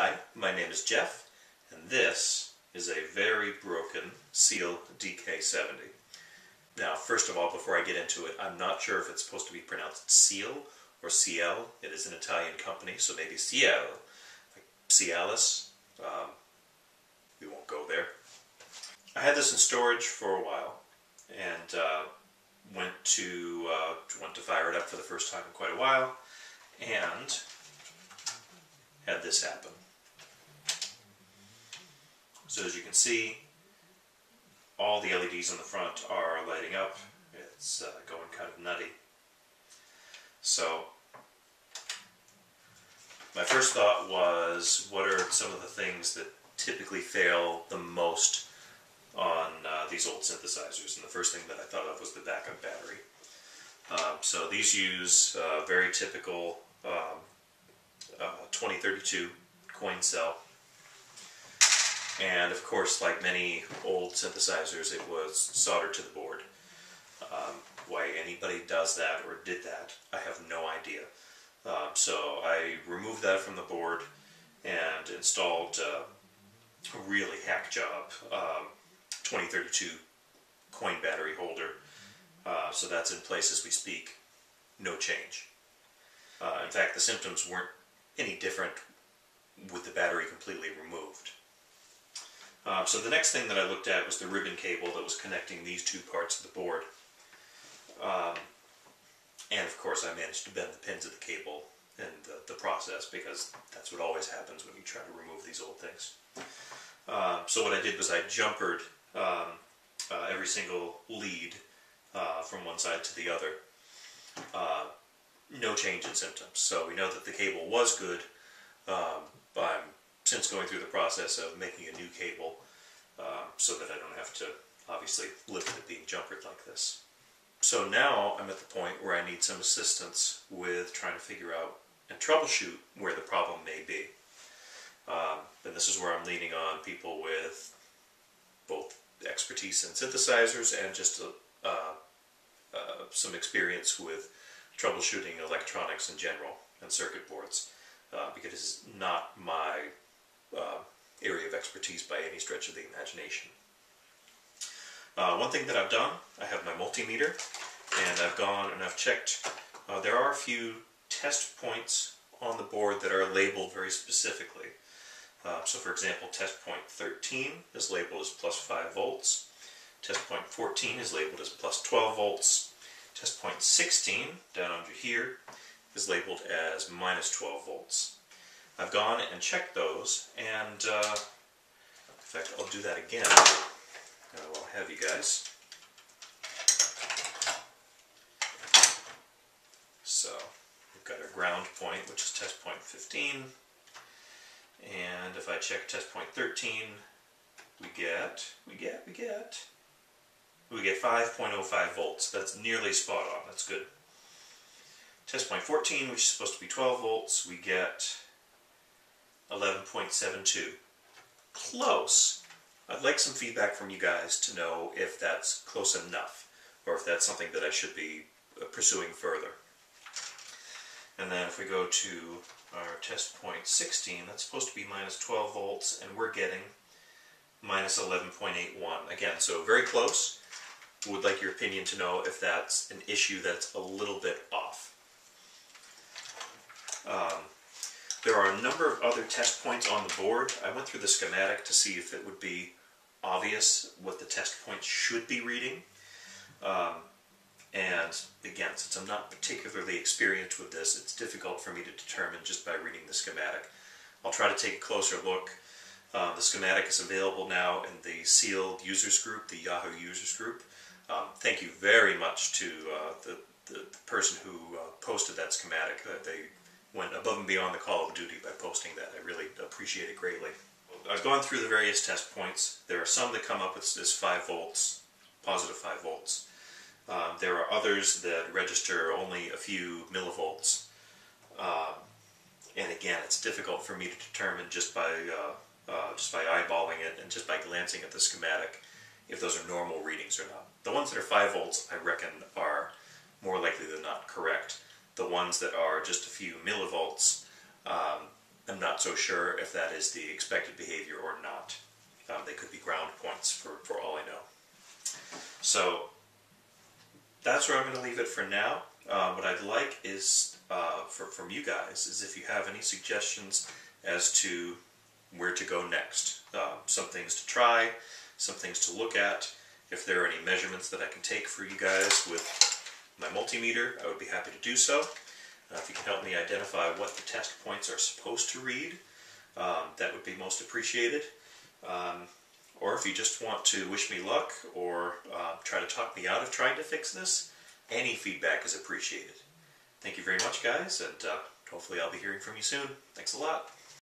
Hi, my name is Jeff, and this is a very broken Siel DK70. Now, first of all, before I get into it, I'm not sure if it's supposed to be pronounced Siel or Siel. It is an Italian company, so maybe Siel, like Cialis. We won't go there. I had this in storage for a while, and went to fire it up for the first time in quite a while, and had this happen. So as you can see, all the LEDs on the front are lighting up. It's going kind of nutty. So my first thought was, what are some of the things that typically fail the most on these old synthesizers? And the first thing that I thought of was the backup battery. So these use very typical 2032 coin cell. And of course, like many old synthesizers, it was soldered to the board. Why anybody does that or did that, I have no idea. So I removed that from the board and installed a really hack job 2032 coin battery holder. So that's in place as we speak. No change. In fact, the symptoms weren't any different with the battery completely removed. So the next thing that I looked at was the ribbon cable that was connecting these two parts of the board. And of course I managed to bend the pins of the cable in the process, because that's what always happens when you try to remove these old things. So what I did was I jumpered every single lead from one side to the other. No change in symptoms. So we know that the cable was good. I'm since going through the process of making a new cable so that I don't have to obviously live with it being jumpered like this. So now I'm at the point where I need some assistance with trying to figure out and troubleshoot where the problem may be. And this is where I'm leaning on people with both expertise in synthesizers and just some experience with troubleshooting electronics in general and circuit boards, because it's not my area of expertise by any stretch of the imagination. One thing that I've done, I have my multimeter, and I've gone and I've checked. There are a few test points on the board that are labeled very specifically. So for example, test point 13 is labeled as plus 5 volts. Test point 14 is labeled as plus 12 volts. Test point 16, down under here, is labeled as minus 12 volts. I've gone and checked those, and in fact I'll do that again while I have you guys. So we've got our ground point, which is test point 15, and if I check test point 13, we get 5.05 volts. That's nearly spot on. That's good. Test point 14, which is supposed to be 12 volts, we get 11.72. Close. I'd like some feedback from you guys to know if that's close enough, or if that's something that I should be pursuing further. And then if we go to our test point 16, that's supposed to be minus 12 volts, and we're getting minus 11.81. Again, so very close. Would like your opinion to know if that's an issue that's a little bit off. There are a number of other test points on the board. I went through the schematic to see if it would be obvious what the test points should be reading. And again, since I'm not particularly experienced with this, it's difficult for me to determine just by reading the schematic. I'll try to take a closer look. The schematic is available now in the Siel users group, the Yahoo users group. Thank you very much to the person who posted that schematic. They went above and beyond the call of duty by posting that. I really appreciate it greatly. I've gone through the various test points. There are some that come up as 5 volts, positive 5 volts. There are others that register only a few millivolts. And again, it's difficult for me to determine just by eyeballing it and just by glancing at the schematic if those are normal readings or not. The ones that are 5 volts, I reckon, are more likely than not correct. The ones that are just a few millivolts, I'm not so sure if that is the expected behavior or not. They could be ground points for all I know. So that's where I'm going to leave it for now. What I'd like is, from you guys, is if you have any suggestions as to where to go next. Some things to try, some things to look at. If there are any measurements that I can take for you guys with my multimeter, I would be happy to do so. If you can help me identify what the test points are supposed to read, that would be most appreciated. Or if you just want to wish me luck or try to talk me out of trying to fix this, any feedback is appreciated. Thank you very much, guys, and hopefully I'll be hearing from you soon. Thanks a lot.